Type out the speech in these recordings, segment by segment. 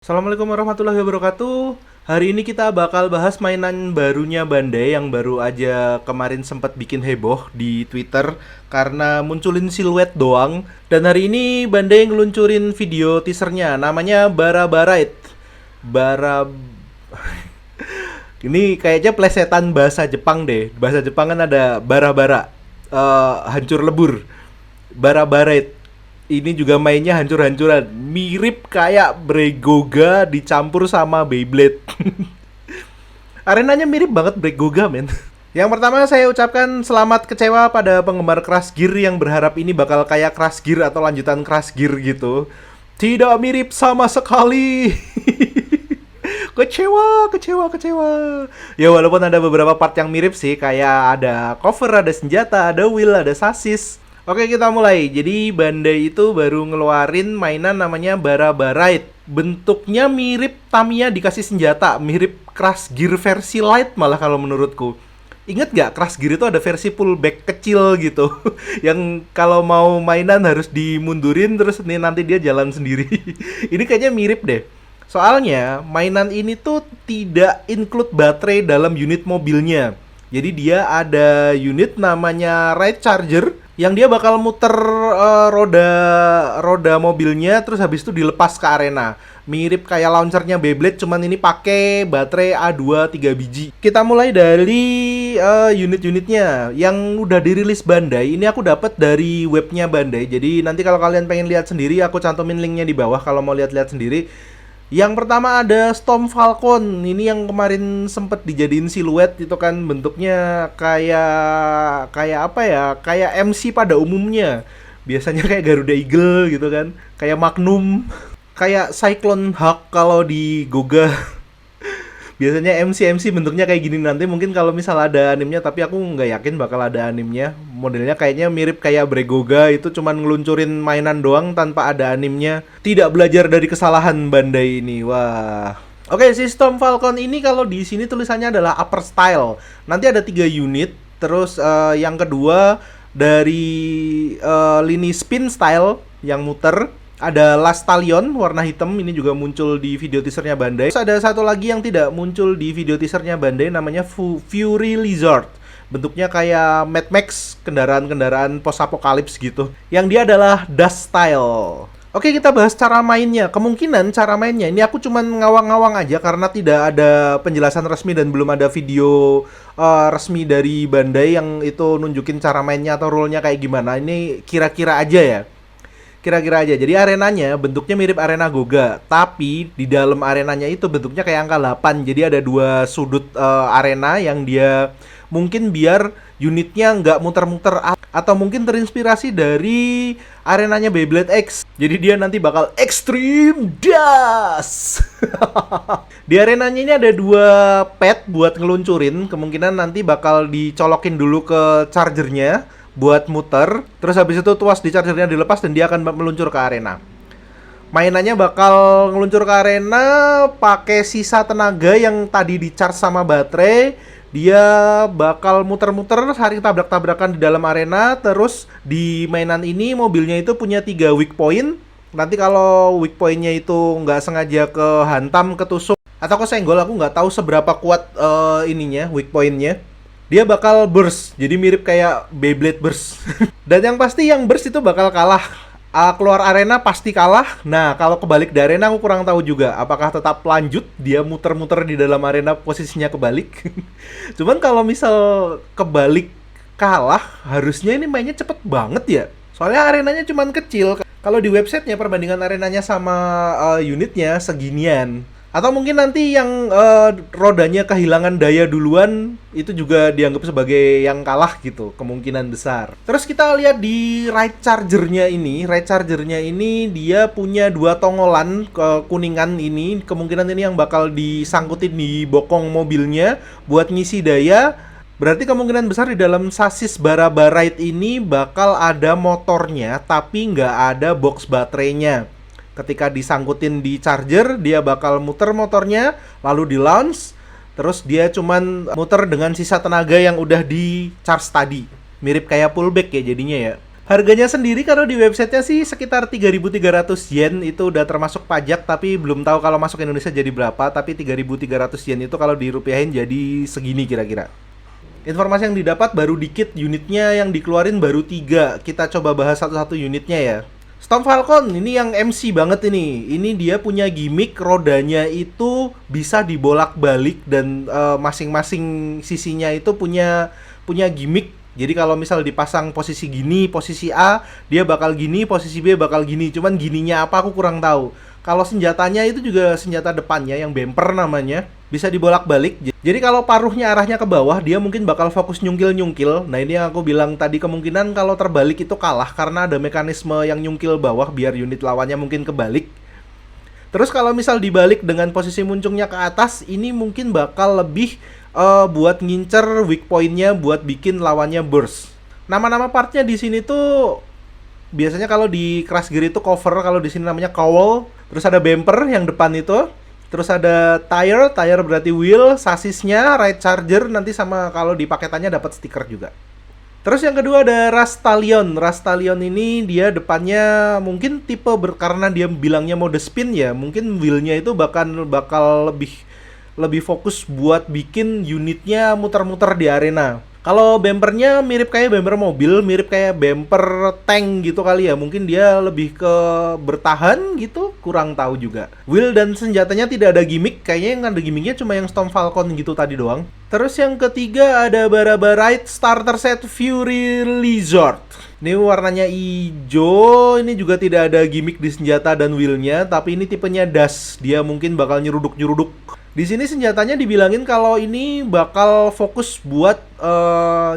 Assalamualaikum warahmatullahi wabarakatuh. Hari ini kita bakal bahas mainan barunya Bandai yang baru aja kemarin sempat bikin heboh di Twitter karena munculin siluet doang. Dan hari ini Bandai ngeluncurin video teasernya, namanya Bara Barait. Bara Ini kayaknya plesetan bahasa Jepang deh. Bahasa Jepang kan ada bara-bara, hancur lebur. Bara Barait. Ini juga mainnya hancur-hancuran, mirip kayak Bregoga dicampur sama Beyblade. Arenanya mirip banget Bregoga, men. Yang pertama saya ucapkan selamat kecewa pada penggemar Crash Gear yang berharap ini bakal kayak Crash Gear atau lanjutan Crash Gear gitu. Tidak mirip sama sekali. Kecewa, kecewa, kecewa. Ya walaupun ada beberapa part yang mirip sih, kayak ada cover, ada senjata, ada wheel, ada sasis. Oke, kita mulai. Jadi Bandai itu baru ngeluarin mainan namanya Bara Barait. Bentuknya mirip Tamiya dikasih senjata, mirip Crash Gear versi light malah kalau menurutku. Ingat gak Crash Gear itu ada versi pullback kecil gitu yang kalau mau mainan harus dimundurin terus nih nanti dia jalan sendiri. Ini kayaknya mirip deh. Soalnya mainan ini tuh tidak include baterai dalam unit mobilnya. Jadi dia ada unit namanya Ride Charger yang dia bakal muter roda mobilnya terus habis itu dilepas ke arena. Mirip kayak launchernya Beyblade, cuman ini pakai baterai A2 3 biji. Kita mulai dari unit-unitnya yang udah dirilis Bandai. Ini aku dapat dari webnya Bandai. Jadi nanti kalau kalian pengen lihat sendiri, aku cantumin linknya di bawah kalau mau lihat-lihat sendiri. Yang pertama ada Storm Falcon. Ini yang kemarin sempet dijadiin siluet itu kan, bentuknya kayak apa ya? Kayak MC pada umumnya. Biasanya kayak Garuda Eagle gitu kan. Kayak Magnum, kayak Cyclone Hawk kalau di Goga. Biasanya MC bentuknya kayak gini. Nanti mungkin kalau misal ada animenya, tapi aku nggak yakin bakal ada animenya. Modelnya kayaknya mirip kayak Bregoga, itu cuman ngeluncurin mainan doang tanpa ada animenya. Tidak belajar dari kesalahan Bandai ini. Wah. Oke, sistem Falcon ini kalau di sini tulisannya adalah upper style. Nanti ada 3 unit. Terus yang kedua dari lini spin style yang muter. Ada Last Stallion warna hitam, ini juga muncul di video teasernya Bandai. Terus ada satu lagi yang tidak muncul di video teasernya Bandai, namanya Fury Lizard. Bentuknya kayak Mad Max, kendaraan-kendaraan post-apokalips gitu. Yang dia adalah Dust Style. Oke, kita bahas cara mainnya. Kemungkinan cara mainnya, ini aku cuman ngawang-ngawang aja karena tidak ada penjelasan resmi dan belum ada video resmi dari Bandai yang itu nunjukin cara mainnya atau rule-nya kayak gimana. Ini kira-kira aja ya. Kira-kira aja. Jadi arenanya bentuknya mirip arena Goga, tapi di dalam arenanya itu bentuknya kayak angka 8. Jadi ada dua sudut arena yang dia mungkin biar unitnya nggak muter-muter, atau mungkin terinspirasi dari arenanya Beyblade X. Jadi dia nanti bakal Extreme Dash. Di arenanya ini ada dua pad buat ngeluncurin. Kemungkinan nanti bakal dicolokin dulu ke chargernya buat muter, terus habis itu tuas di chargernya dilepas dan dia akan meluncur ke arena. Mainannya bakal ngeluncur ke arena pakai sisa tenaga yang tadi di-charge sama baterai. Dia bakal muter-muter saling tabrak-tabrakan di dalam arena. Terus di mainan ini mobilnya itu punya 3 weak point. Nanti kalau weak point-nya itu nggak sengaja kehantam, ketusuk atau kesenggol, aku nggak tahu seberapa kuat ininya weak point-nya, dia bakal burst, jadi mirip kayak Beyblade burst. Dan yang pasti yang burst itu bakal kalah. Keluar arena pasti kalah. Nah, kalau kebalik di arena aku kurang tahu juga. Apakah tetap lanjut, dia muter-muter di dalam arena posisinya kebalik. Cuman kalau misal kebalik kalah, harusnya ini mainnya cepet banget ya. Soalnya arenanya cuman kecil. Kalau di websitenya perbandingan arenanya sama unitnya seginian. Atau mungkin nanti yang rodanya kehilangan daya duluan itu juga dianggap sebagai yang kalah gitu, kemungkinan besar. Terus kita lihat di Ride Chargernya ini. Ride Chargernya ini dia punya 2 tongolan kuningan ini. Kemungkinan ini yang bakal disangkutin di bokong mobilnya buat ngisi daya. Berarti kemungkinan besar di dalam sasis Bara Barait ini bakal ada motornya, tapi nggak ada box baterainya. Ketika disangkutin di charger, dia bakal muter motornya, lalu di launch, terus dia cuman muter dengan sisa tenaga yang udah di charge tadi. Mirip kayak pullback ya jadinya ya. Harganya sendiri kalau di websitenya sih sekitar 3.300 yen, itu udah termasuk pajak, tapi belum tahu kalau masuk Indonesia jadi berapa, tapi 3.300 yen itu kalau dirupiahin jadi segini kira-kira. Informasi yang didapat baru dikit, unitnya yang dikeluarin baru 3. Kita coba bahas satu-satu unitnya ya. Storm Falcon ini yang MC banget ini. Ini dia punya gimmick rodanya itu bisa dibolak-balik dan masing-masing sisinya itu punya gimmick. Jadi kalau misal dipasang posisi gini, posisi A, dia bakal gini, posisi B bakal gini. Cuman gininya apa aku kurang tahu. Kalau senjatanya itu juga senjata depannya yang bumper namanya, bisa dibolak-balik. Jadi kalau paruhnya arahnya ke bawah, dia mungkin bakal fokus nyungkil-nyungkil. Nah ini yang aku bilang tadi, kemungkinan kalau terbalik itu kalah karena ada mekanisme yang nyungkil bawah biar unit lawannya mungkin kebalik. Terus kalau misal dibalik dengan posisi muncungnya ke atas, ini mungkin bakal lebih buat ngincer weak point-nya, buat bikin lawannya burst. Nama-nama partnya di sini tuh biasanya kalau di Crash Gear itu cover, kalau di sini namanya cowl. Terus ada bumper yang depan itu. Terus ada tire berarti wheel, sasisnya, right charger, nanti sama kalau di paketannya dapat stiker juga. Terus yang kedua ada Rastalion. Rastalion ini dia depannya mungkin tipe karena dia bilangnya mode spin ya, mungkin wheelnya itu bakal lebih fokus buat bikin unitnya muter-muter di arena. Kalau bumpernya mirip kayak bumper mobil, mirip kayak bumper tank gitu kali ya. Mungkin dia lebih ke bertahan gitu, kurang tahu juga. Wheel dan senjatanya tidak ada gimmick, kayaknya yang ada gimmicknya cuma yang Storm Falcon gitu tadi doang. Terus yang ketiga ada Barabarite Starter Set Fury Lizard. Ini warnanya hijau, ini juga tidak ada gimmick di senjata dan wheelnya, tapi ini tipenya dash, dia mungkin bakal nyeruduk-nyeruduk. Di sini senjatanya dibilangin kalau ini bakal fokus buat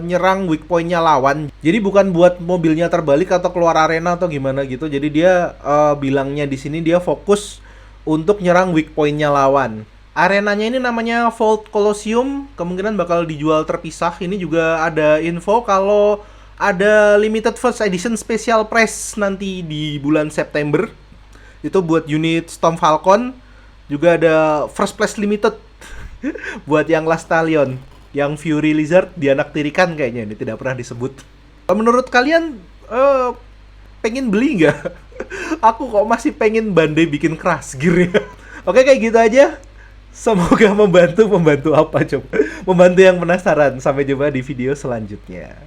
nyerang weak point-nya lawan. Jadi bukan buat mobilnya terbalik atau keluar arena atau gimana gitu. Jadi dia bilangnya di sini dia fokus untuk nyerang weak point-nya lawan. Arenanya ini namanya Vault Colosseum, kemungkinan bakal dijual terpisah. Ini juga ada info kalau ada limited first edition special price nanti di bulan September. Itu buat unit Storm Falcon. Juga ada first place limited buat yang Rastalion. Yang Fury Lizard dianaktirikan kayaknya, ini tidak pernah disebut. Menurut kalian pengen beli nggak? Aku kok masih pengen Bandai bikin Crash Gear ya. Oke, kayak gitu aja. Semoga membantu apa coba? Membantu yang penasaran. Sampai jumpa di video selanjutnya.